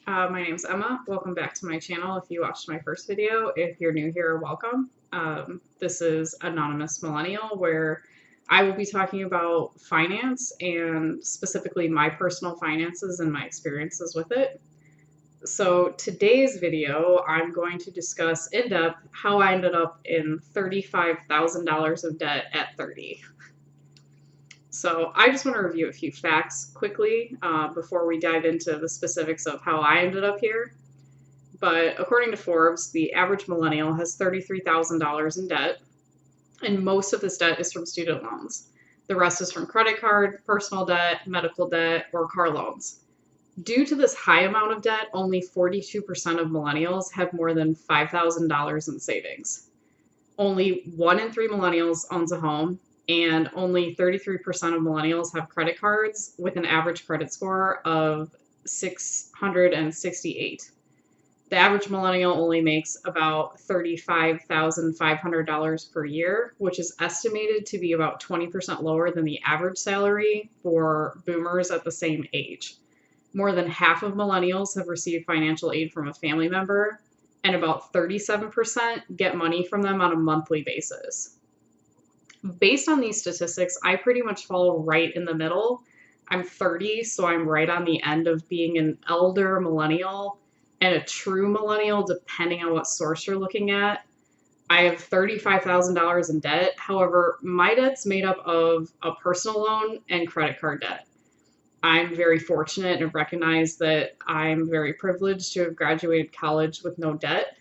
My name's Emma. Welcome back to my channel. If you watched my first video, if you're new here, welcome. This is Anonymous Millennial, where I will be talking about finance and specifically my personal finances and my experiences with it. So today's video, I'm going to discuss in depth how I ended up in $35,000 of debt at 30. So I just want to review a few facts quickly before we dive into the specifics of how I ended up here. But according to Forbes, the average millennial has $33,000 in debt, and most of this debt is from student loans. The rest is from credit card, personal debt, medical debt, or car loans. Due to this high amount of debt, only 42% of millennials have more than $5,000 in savings. Only 1 in 3 millennials owns a home, and only 33% of millennials have credit cards with an average credit score of 668. The average millennial only makes about $35,500 per year, which is estimated to be about 20% lower than the average salary for boomers at the same age. More than half of millennials have received financial aid from a family member, and about 37% get money from them on a monthly basis. Based on these statistics, I pretty much fall right in the middle. I'm 30, so I'm right on the end of being an elder millennial and a true millennial, depending on what source you're looking at. I have $35,000 in debt. However, my debt's made up of a personal loan and credit card debt. I'm very fortunate and recognize that I'm very privileged to have graduated college with no debt.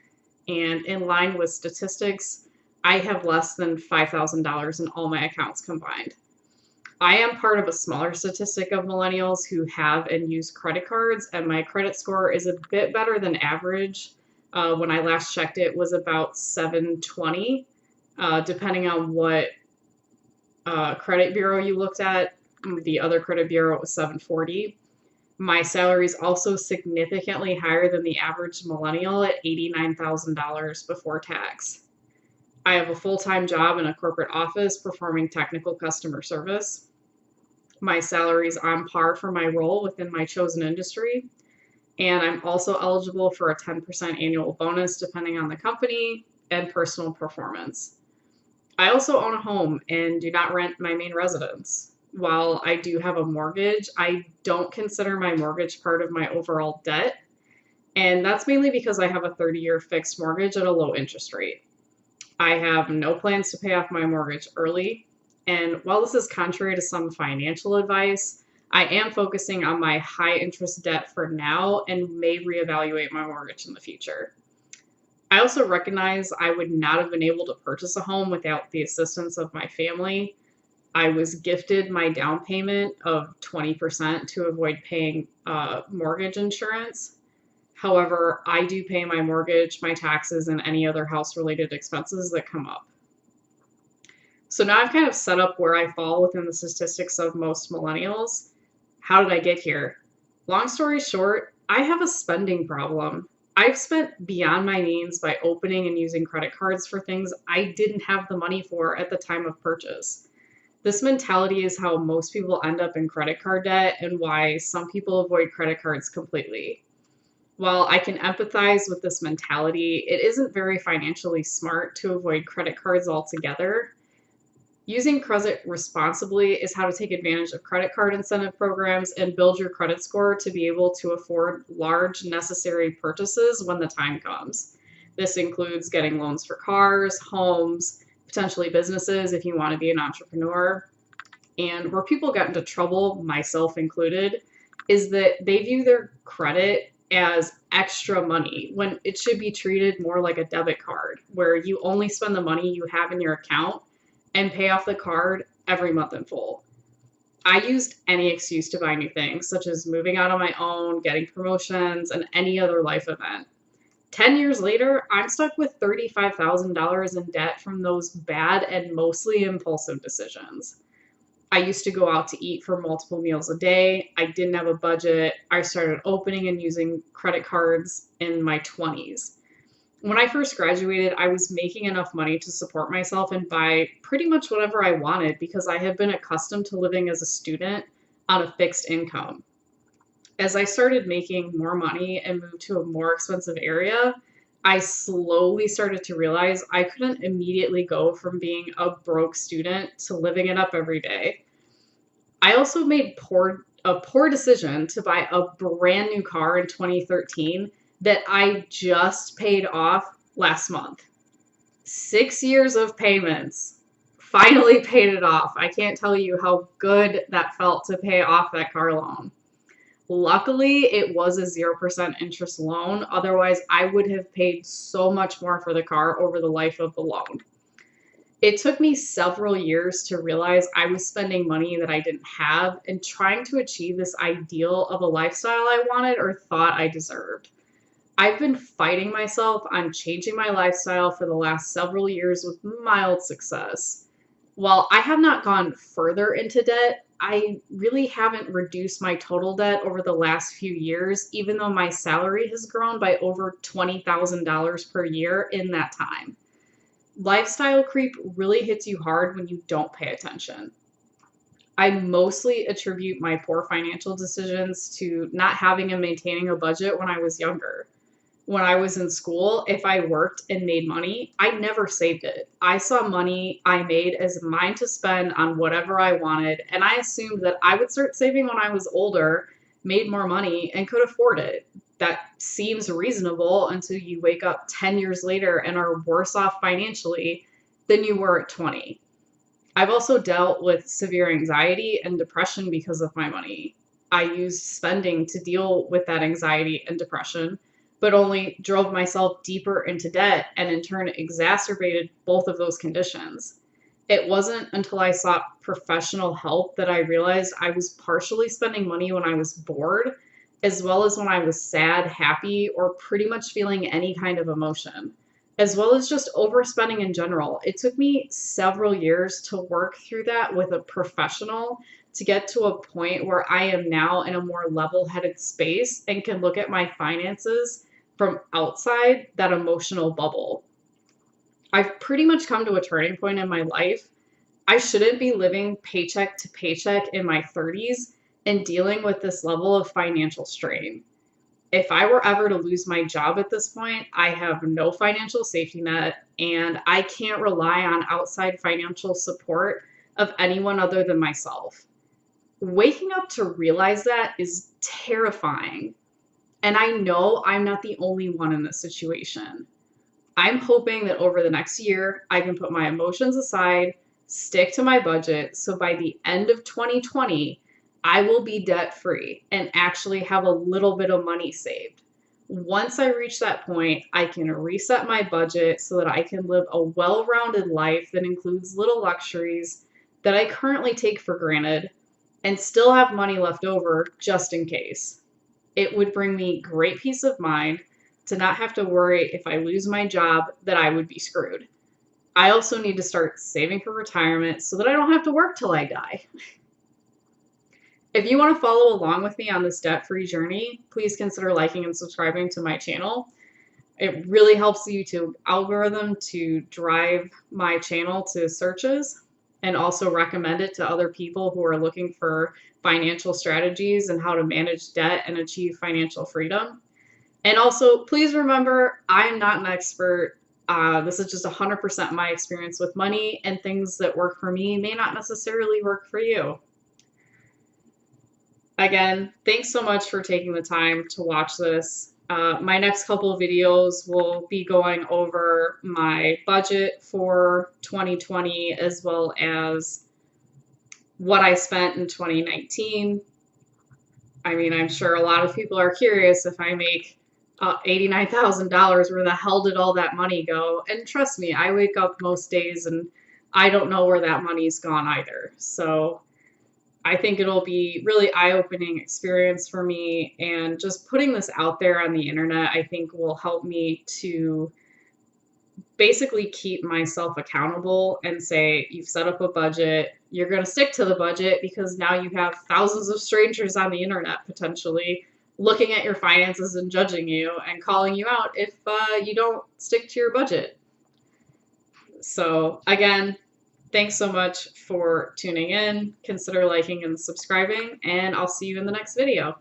And in line with statistics, I have less than $5,000 in all my accounts combined. I am part of a smaller statistic of millennials who have and use credit cards, and my credit score is a bit better than average. When I last checked, it was about 720, depending on what credit bureau you looked at. The other credit bureau was 740. My salary is also significantly higher than the average millennial at $89,000 before tax. I have a full-time job in a corporate office performing technical customer service. My salary is on par for my role within my chosen industry, and I'm also eligible for a 10% annual bonus depending on the company and personal performance. I also own a home and do not rent my main residence. While I do have a mortgage, I don't consider my mortgage part of my overall debt, and that's mainly because I have a 30-year fixed mortgage at a low interest rate. I have no plans to pay off my mortgage early, and while this is contrary to some financial advice, I am focusing on my high interest debt for now and may reevaluate my mortgage in the future. I also recognize I would not have been able to purchase a home without the assistance of my family. I was gifted my down payment of 20% to avoid paying mortgage insurance. However, I do pay my mortgage, my taxes, and any other house-related expenses that come up. So now I've kind of set up where I fall within the statistics of most millennials. How did I get here? Long story short, I have a spending problem. I've spent beyond my means by opening and using credit cards for things I didn't have the money for at the time of purchase. This mentality is how most people end up in credit card debt and why some people avoid credit cards completely. While I can empathize with this mentality, it isn't very financially smart to avoid credit cards altogether. Using credit responsibly is how to take advantage of credit card incentive programs and build your credit score to be able to afford large necessary purchases when the time comes. This includes getting loans for cars, homes, potentially businesses if you want to be an entrepreneur. And where people get into trouble, myself included, is that they view their credit as extra money when it should be treated more like a debit card, where you only spend the money you have in your account and pay off the card every month in full. I used any excuse to buy new things, such as moving out on my own, getting promotions, and any other life event. 10 years later, I'm stuck with $35,000 in debt from those bad and mostly impulsive decisions. I used to go out to eat for multiple meals a day. I didn't have a budget. I started opening and using credit cards in my 20s. When I first graduated, I was making enough money to support myself and buy pretty much whatever I wanted because I had been accustomed to living as a student on a fixed income. As I started making more money and moved to a more expensive area, I slowly started to realize I couldn't immediately go from being a broke student to living it up every day. I also made a poor decision to buy a brand new car in 2013 that I just paid off last month. 6 years of payments. Finally paid it off. I can't tell you how good that felt to pay off that car loan. Luckily, it was a 0% interest loan. Otherwise, I would have paid so much more for the car over the life of the loan. It took me several years to realize I was spending money that I didn't have and trying to achieve this ideal of a lifestyle I wanted or thought I deserved. I've been fighting myself on changing my lifestyle for the last several years with mild success. While I have not gone further into debt, I really haven't reduced my total debt over the last few years, even though my salary has grown by over $20,000 per year in that time. Lifestyle creep really hits you hard when you don't pay attention. I mostly attribute my poor financial decisions to not having and maintaining a budget when I was younger. When I was in school, if I worked and made money, I never saved it. I saw money I made as mine to spend on whatever I wanted, and I assumed that I would start saving when I was older, made more money, and could afford it. That seems reasonable until you wake up 10 years later and are worse off financially than you were at 20. I've also dealt with severe anxiety and depression because of my money. I used spending to deal with that anxiety and depression, but only drove myself deeper into debt and in turn exacerbated both of those conditions. It wasn't until I sought professional help that I realized I was partially spending money when I was bored, as well as when I was sad, happy, or pretty much feeling any kind of emotion, as well as just overspending in general. It took me several years to work through that with a professional to get to a point where I am now in a more level-headed space and can look at my finances from outside that emotional bubble. I've pretty much come to a turning point in my life. I shouldn't be living paycheck to paycheck in my 30s and dealing with this level of financial strain. If I were ever to lose my job at this point, I have no financial safety net and I can't rely on outside financial support of anyone other than myself. Waking up to realize that is terrifying. And I know I'm not the only one in this situation. I'm hoping that over the next year, I can put my emotions aside, stick to my budget, so by the end of 2020, I will be debt free and actually have a little bit of money saved. Once I reach that point, I can reset my budget so that I can live a well-rounded life that includes little luxuries that I currently take for granted and still have money left over just in case. It would bring me great peace of mind to not have to worry if I lose my job that I would be screwed. I also need to start saving for retirement so that I don't have to work till I die. If you want to follow along with me on this debt-free journey, please consider liking and subscribing to my channel. It really helps the YouTube algorithm to drive my channel to searches and also recommend it to other people who are looking for financial strategies and how to manage debt and achieve financial freedom. And also, please remember, I'm not an expert. This is just 100% my experience with money, and things that work for me may not necessarily work for you. Again, thanks so much for taking the time to watch this. My next couple of videos will be going over my budget for 2020 as well as what I spent in 2019. I mean, I'm sure a lot of people are curious if I make $89,000, where the hell did all that money go? And trust me, I wake up most days and I don't know where that money's gone either. So I think it'll be really eye-opening experience for me, and just putting this out there on the internet, I think will help me to basically keep myself accountable and say, you've set up a budget, you're going to stick to the budget, because now you have thousands of strangers on the internet potentially looking at your finances and judging you and calling you out if you don't stick to your budget. So again, thanks so much for tuning in. Consider liking and subscribing, and I'll see you in the next video.